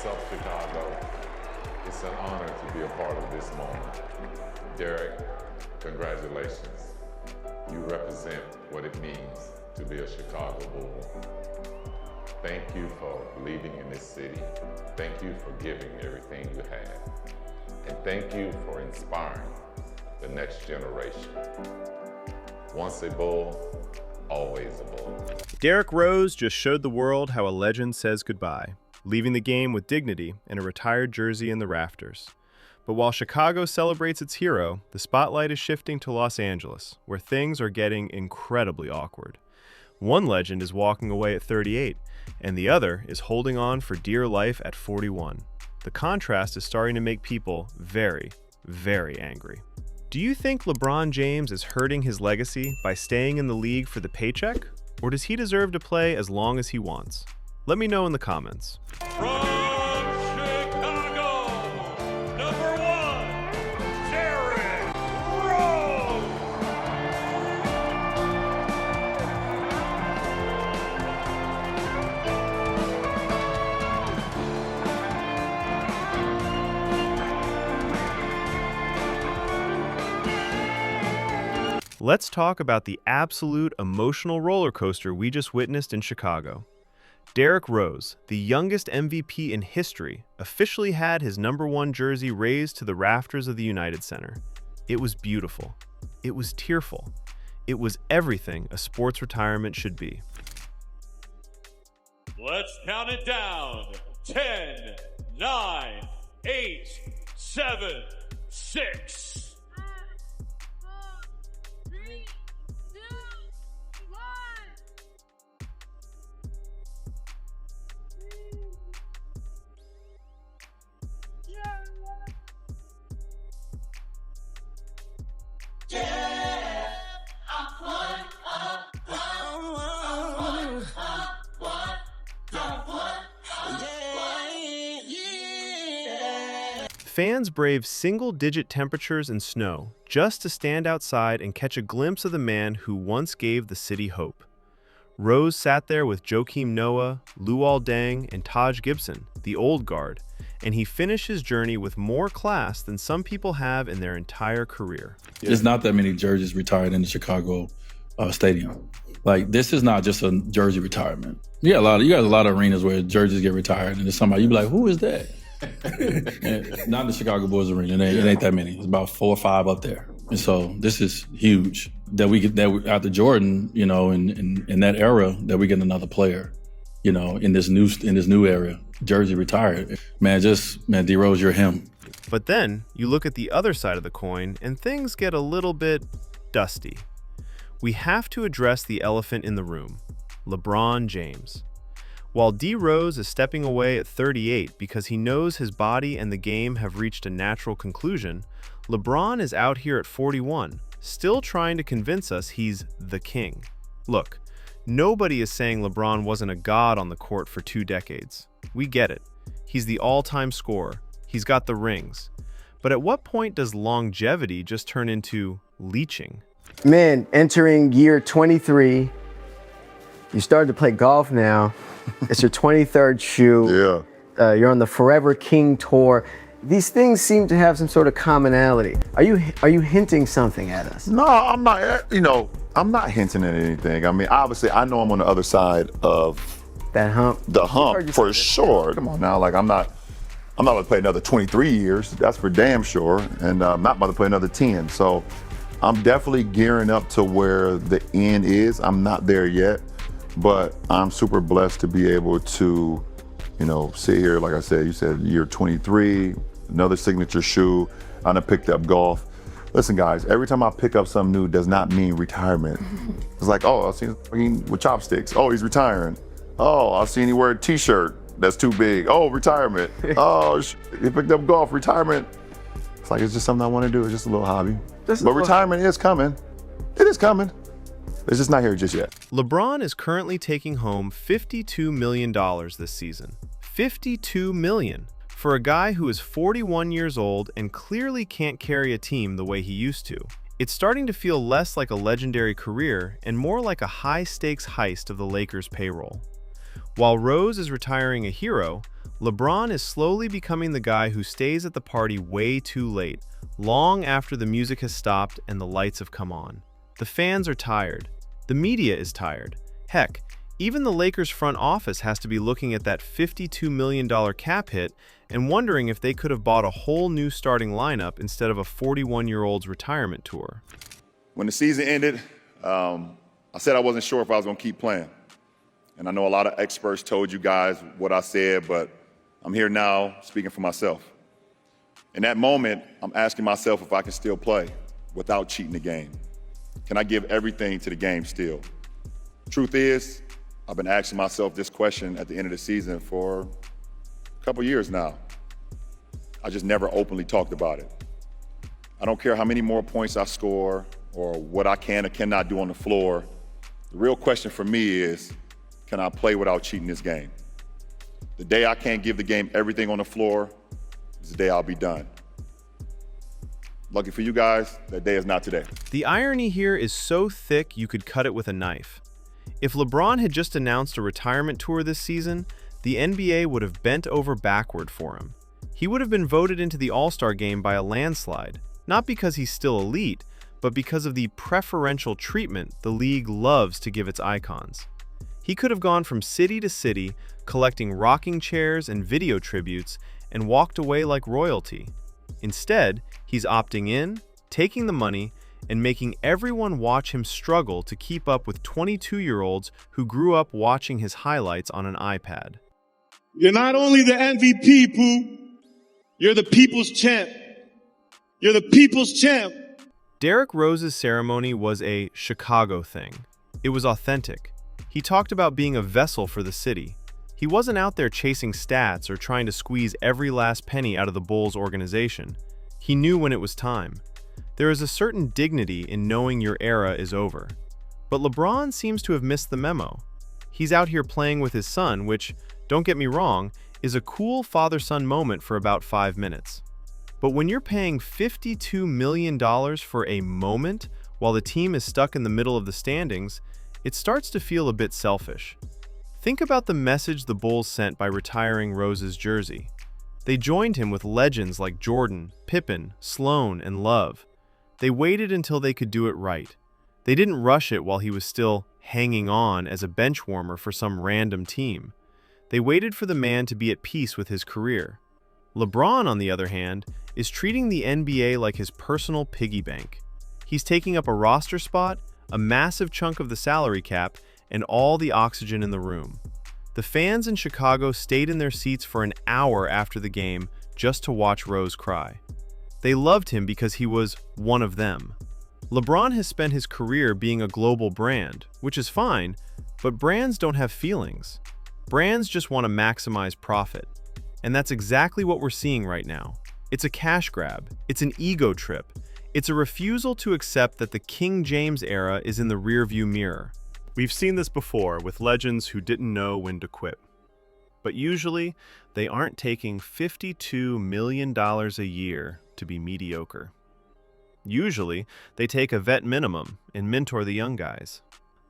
up, Chicago? It's an honor to be a part of this moment. Derrick, congratulations. You represent what it means to be a Chicago Bull. Thank you for believing in this city. Thank you for giving everything you have. And thank you for inspiring the next generation. Once a Bull, always a Bull. Derrick Rose just showed the world how a legend says goodbye, leaving the game with dignity and a retired jersey in the rafters. But while Chicago celebrates its hero, the spotlight is shifting to Los Angeles, where things are getting incredibly awkward. One legend is walking away at 38, and the other is holding on for dear life at 41. The contrast is starting to make people very, very angry. Do you think LeBron James is hurting his legacy by staying in the league for the paycheck? Or does he deserve to play as long as he wants? Let me know in the comments. From Chicago, number 1, Derrick Rose. Let's talk about the absolute emotional roller coaster we just witnessed in Chicago. Derrick Rose, the youngest MVP in history, officially had his #1 jersey raised to the rafters of the United Center. It was beautiful. It was tearful. It was everything a sports retirement should be. Let's count it down. 10, 9, 8, 7, 6. 3, 2, 1. Fans brave single-digit temperatures and snow just to stand outside and catch a glimpse of the man who once gave the city hope. Rose sat there with Joakim Noah, Luol Deng, and Taj Gibson, the old guard, and he finished his journey with more class than some people have in their entire career. There's not that many jerseys retired in the Chicago stadium. Like, this is not just a jersey retirement. You got a lot of arenas where jerseys get retired, and there's somebody, you be like, who is that? Not the Chicago Bulls arena. It ain't that many. It's about 4 or 5 up there. And so this is huge that we after Jordan, you know, in that era, that we get another player, you know, in this new era, jersey retired. Man, D Rose, you're him. But then you look at the other side of the coin and things get a little bit dusty. We have to address the elephant in the room, LeBron James. While D Rose is stepping away at 38 because he knows his body and the game have reached a natural conclusion, LeBron is out here at 41, still trying to convince us he's the king. Look, nobody is saying LeBron wasn't a god on the court for 2 decades. We get it. He's the all-time scorer. He's got the rings. But at what point does longevity just turn into leeching? Men entering year 23. You started to play golf now. It's your 23rd shoe. Yeah. You're on the Forever King Tour. These things seem to have some sort of commonality. Are you hinting something at us? No, I'm not. You know, I'm not hinting at anything. I mean, obviously, I know I'm on the other side of That hump. the hump for sure. Come on now, like I'm not going to play another 23 years. That's for damn sure. And I'm not about to play another 10. So I'm definitely gearing up to where the end is. I'm not there yet. But I'm super blessed to be able to, you know, sit here, like I said, you said year 23, another signature shoe. I done picked up golf. Listen, guys, every time I pick up something new does not mean retirement. It's like, oh, I've seen him with chopsticks. Oh, he's retiring. Oh, I've seen him wear a t-shirt that's too big. Oh, retirement. Oh, he picked up golf, retirement. It's like, it's just something I want to do. It's just a little hobby. But retirement is coming. It is coming. It's just not here just yet. LeBron is currently taking home $52 million this season. $52 million for a guy who is 41 years old and clearly can't carry a team the way he used to. It's starting to feel less like a legendary career and more like a high-stakes heist of the Lakers' payroll. While Rose is retiring a hero, LeBron is slowly becoming the guy who stays at the party way too late, long after the music has stopped and the lights have come on. The fans are tired. The media is tired. Heck, even the Lakers front office has to be looking at that $52 million cap hit and wondering if they could have bought a whole new starting lineup instead of a 41-year-old's retirement tour. When the season ended, I said I wasn't sure if I was going to keep playing. And I know a lot of experts told you guys what I said, but I'm here now speaking for myself. In that moment, I'm asking myself if I can still play without cheating the game. Can I give everything to the game still? Truth is, I've been asking myself this question at the end of the season for a couple years now. I just never openly talked about it. I don't care how many more points I score or what I can or cannot do on the floor. The real question for me is, can I play without cheating this game? The day I can't give the game everything on the floor is the day I'll be done. Lucky for you guys, that day is not today. The irony here is so thick you could cut it with a knife. If LeBron had just announced a retirement tour this season, the NBA would have bent over backward for him. He would have been voted into the All-Star game by a landslide, not because he's still elite, but because of the preferential treatment the league loves to give its icons. He could have gone from city to city, collecting rocking chairs and video tributes, and walked away like royalty. Instead, he's opting in, taking the money, and making everyone watch him struggle to keep up with 22-year-olds who grew up watching his highlights on an iPad. You're not only the MVP, Pooh, you're the people's champ. You're the people's champ. Derrick Rose's ceremony was a Chicago thing. It was authentic. He talked about being a vessel for the city. He wasn't out there chasing stats or trying to squeeze every last penny out of the Bulls organization. He knew when it was time. There is a certain dignity in knowing your era is over. But LeBron seems to have missed the memo. He's out here playing with his son, which, don't get me wrong, is a cool father-son moment for about 5 minutes. But when you're paying $52 million for a moment while the team is stuck in the middle of the standings, it starts to feel a bit selfish. Think about the message the Bulls sent by retiring Rose's jersey. They joined him with legends like Jordan, Pippen, Sloan, and Love. They waited until they could do it right. They didn't rush it while he was still hanging on as a bench warmer for some random team. They waited for the man to be at peace with his career. LeBron, on the other hand, is treating the NBA like his personal piggy bank. He's taking up a roster spot, a massive chunk of the salary cap, and all the oxygen in the room. The fans in Chicago stayed in their seats for an hour after the game just to watch Rose cry. They loved him because he was one of them. LeBron has spent his career being a global brand, which is fine, but brands don't have feelings. Brands just want to maximize profit. And that's exactly what we're seeing right now. It's a cash grab. It's an ego trip. It's a refusal to accept that the King James era is in the rearview mirror. We've seen this before with legends who didn't know when to quit. But usually, they aren't taking $52 million a year to be mediocre. Usually, they take a vet minimum and mentor the young guys.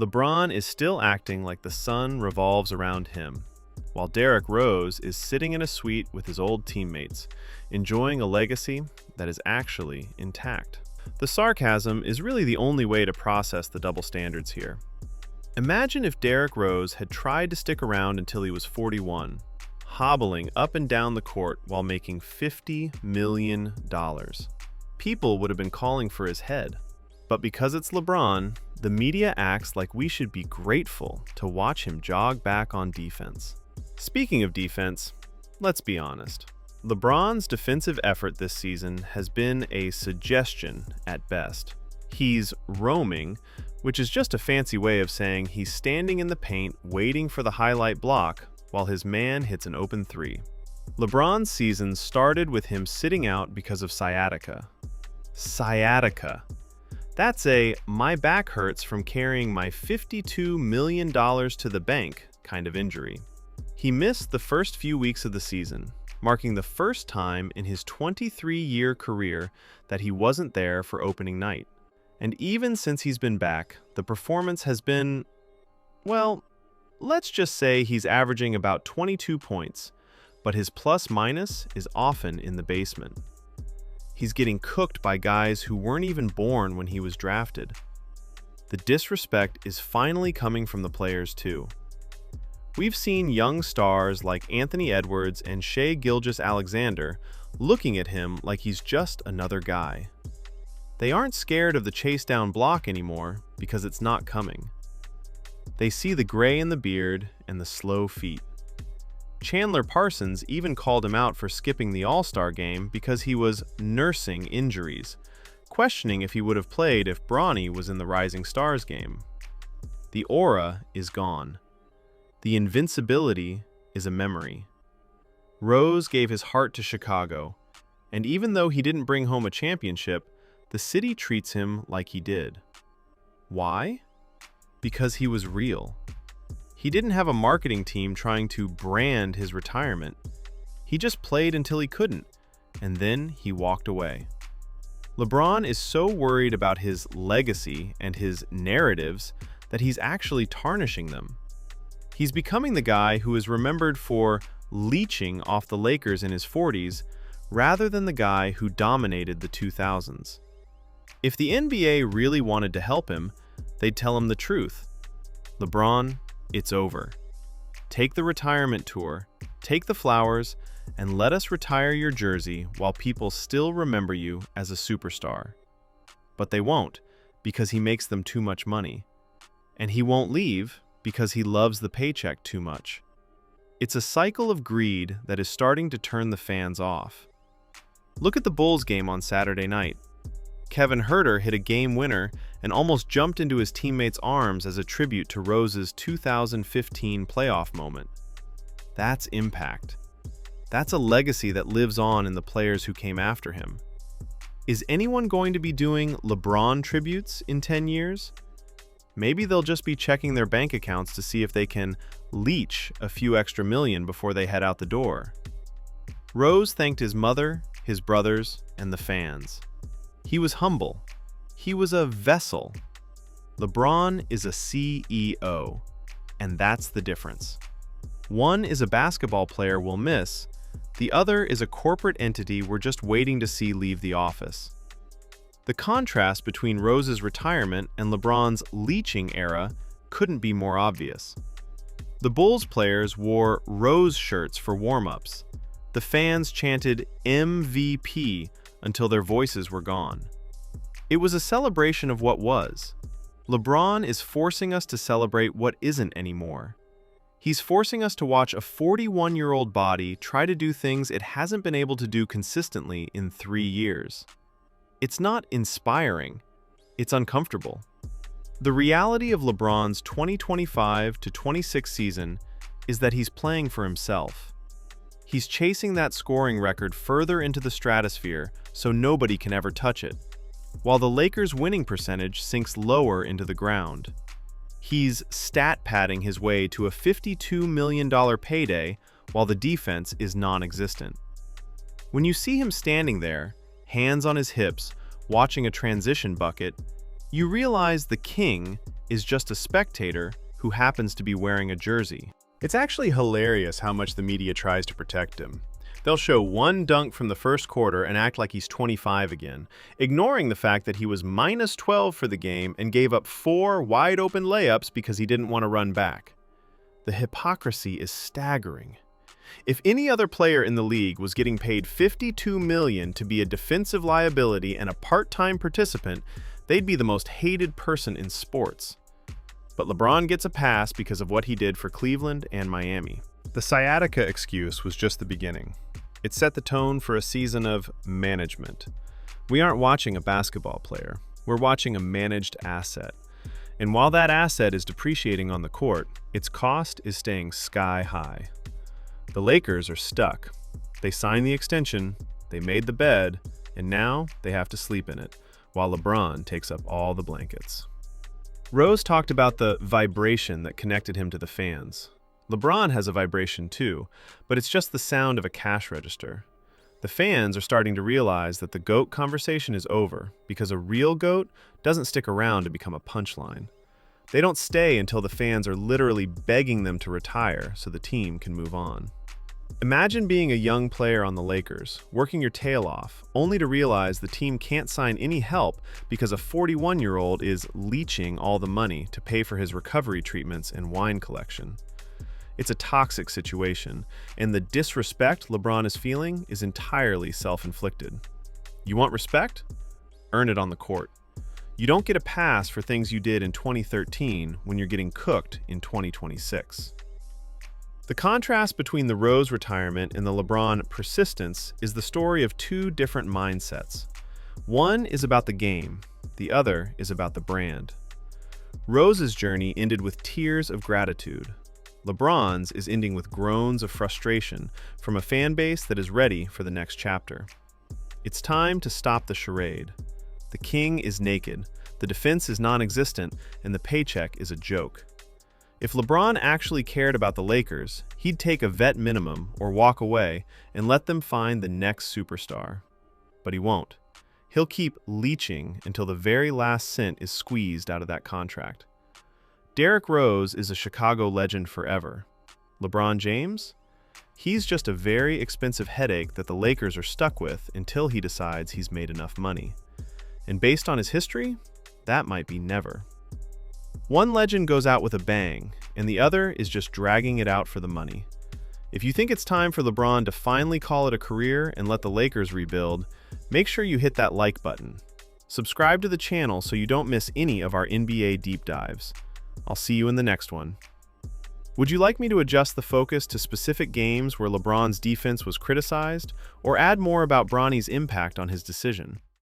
LeBron is still acting like the sun revolves around him, while Derrick Rose is sitting in a suite with his old teammates, enjoying a legacy that is actually intact. The sarcasm is really the only way to process the double standards here. Imagine if Derrick Rose had tried to stick around until he was 41, hobbling up and down the court while making $50 million. People would have been calling for his head. But because it's LeBron, the media acts like we should be grateful to watch him jog back on defense. Speaking of defense, let's be honest. LeBron's defensive effort this season has been a suggestion at best. He's roaming, which is just a fancy way of saying he's standing in the paint waiting for the highlight block while his man hits an open three. LeBron's season started with him sitting out because of sciatica. Sciatica. That's a my back hurts from carrying my $52 million to the bank kind of injury. He missed the first few weeks of the season, marking the first time in his 23-year career that he wasn't there for opening night. And even since he's been back, the performance has been, well, let's just say he's averaging about 22 points, but his plus-minus is often in the basement. He's getting cooked by guys who weren't even born when he was drafted. The disrespect is finally coming from the players too. We've seen young stars like Anthony Edwards and Shai Gilgeous-Alexander looking at him like he's just another guy. They aren't scared of the chase-down block anymore because it's not coming. They see the gray in the beard and the slow feet. Chandler Parsons even called him out for skipping the All-Star game because he was nursing injuries, questioning if he would have played if Bronny was in the Rising Stars game. The aura is gone. The invincibility is a memory. Rose gave his heart to Chicago, and even though he didn't bring home a championship, the city treats him like he did. Why? Because he was real. He didn't have a marketing team trying to brand his retirement. He just played until he couldn't, and then he walked away. LeBron is so worried about his legacy and his narratives that he's actually tarnishing them. He's becoming the guy who is remembered for leeching off the Lakers in his 40s rather than the guy who dominated the 2000s. If the NBA really wanted to help him, they'd tell him the truth. LeBron, it's over. Take the retirement tour, take the flowers, and let us retire your jersey while people still remember you as a superstar. But they won't, because he makes them too much money. And he won't leave because he loves the paycheck too much. It's a cycle of greed that is starting to turn the fans off. Look at the Bulls game on Saturday night. Kevin Huerter hit a game winner and almost jumped into his teammates' arms as a tribute to Rose's 2015 playoff moment. That's impact. That's a legacy that lives on in the players who came after him. Is anyone going to be doing LeBron tributes in 10 years? Maybe they'll just be checking their bank accounts to see if they can leech a few extra million before they head out the door. Rose thanked his mother, his brothers, and the fans. He was humble. He was a vessel. LeBron is a CEO, and that's the difference. One is a basketball player we'll miss, the other is a corporate entity we're just waiting to see leave the office. The contrast between Rose's retirement and LeBron's leeching era couldn't be more obvious. The Bulls players wore Rose shirts for warm-ups. The fans chanted MVP until their voices were gone. It was a celebration of what was. LeBron is forcing us to celebrate what isn't anymore. He's forcing us to watch a 41-year-old body try to do things it hasn't been able to do consistently in 3 years. It's not inspiring, it's uncomfortable. The reality of LeBron's 2025 to 26 season is that he's playing for himself. He's chasing that scoring record further into the stratosphere so nobody can ever touch it, while the Lakers' winning percentage sinks lower into the ground. He's stat padding his way to a $52 million payday while the defense is non-existent. When you see him standing there, hands on his hips, watching a transition bucket, you realize the king is just a spectator who happens to be wearing a jersey. It's actually hilarious how much the media tries to protect him. They'll show one dunk from the first quarter and act like he's 25 again, ignoring the fact that he was minus 12 for the game and gave up 4 wide-open layups because he didn't want to run back. The hypocrisy is staggering. If any other player in the league was getting paid $52 million to be a defensive liability and a part-time participant, they'd be the most hated person in sports. But LeBron gets a pass because of what he did for Cleveland and Miami. The sciatica excuse was just the beginning. It set the tone for a season of management. We aren't watching a basketball player. We're watching a managed asset. And while that asset is depreciating on the court, its cost is staying sky high. The Lakers are stuck. They signed the extension, they made the bed, and now they have to sleep in it, while LeBron takes up all the blankets. Rose talked about the vibration that connected him to the fans. LeBron has a vibration too, but it's just the sound of a cash register. The fans are starting to realize that the GOAT conversation is over because a real GOAT doesn't stick around to become a punchline. They don't stay until the fans are literally begging them to retire so the team can move on. Imagine being a young player on the Lakers, working your tail off, only to realize the team can't sign any help because a 41-year-old is leeching all the money to pay for his recovery treatments and wine collection. It's a toxic situation, and the disrespect LeBron is feeling is entirely self-inflicted. You want respect? Earn it on the court. You don't get a pass for things you did in 2013 when you're getting cooked in 2026. The contrast between the Rose retirement and the LeBron persistence is the story of two different mindsets. One is about the game, the other is about the brand. Rose's journey ended with tears of gratitude. LeBron's is ending with groans of frustration from a fan base that is ready for the next chapter. It's time to stop the charade. The king is naked, the defense is non-existent, and the paycheck is a joke. If LeBron actually cared about the Lakers, he'd take a vet minimum or walk away and let them find the next superstar. But he won't. He'll keep leeching until the very last cent is squeezed out of that contract. Derrick Rose is a Chicago legend forever. LeBron James? He's just a very expensive headache that the Lakers are stuck with until he decides he's made enough money. And based on his history, that might be never. One legend goes out with a bang, and the other is just dragging it out for the money. If you think it's time for LeBron to finally call it a career and let the Lakers rebuild, make sure you hit that like button. Subscribe to the channel so you don't miss any of our NBA deep dives. I'll see you in the next one. Would you like me to adjust the focus to specific games where LeBron's defense was criticized, or add more about Bronny's impact on his decision?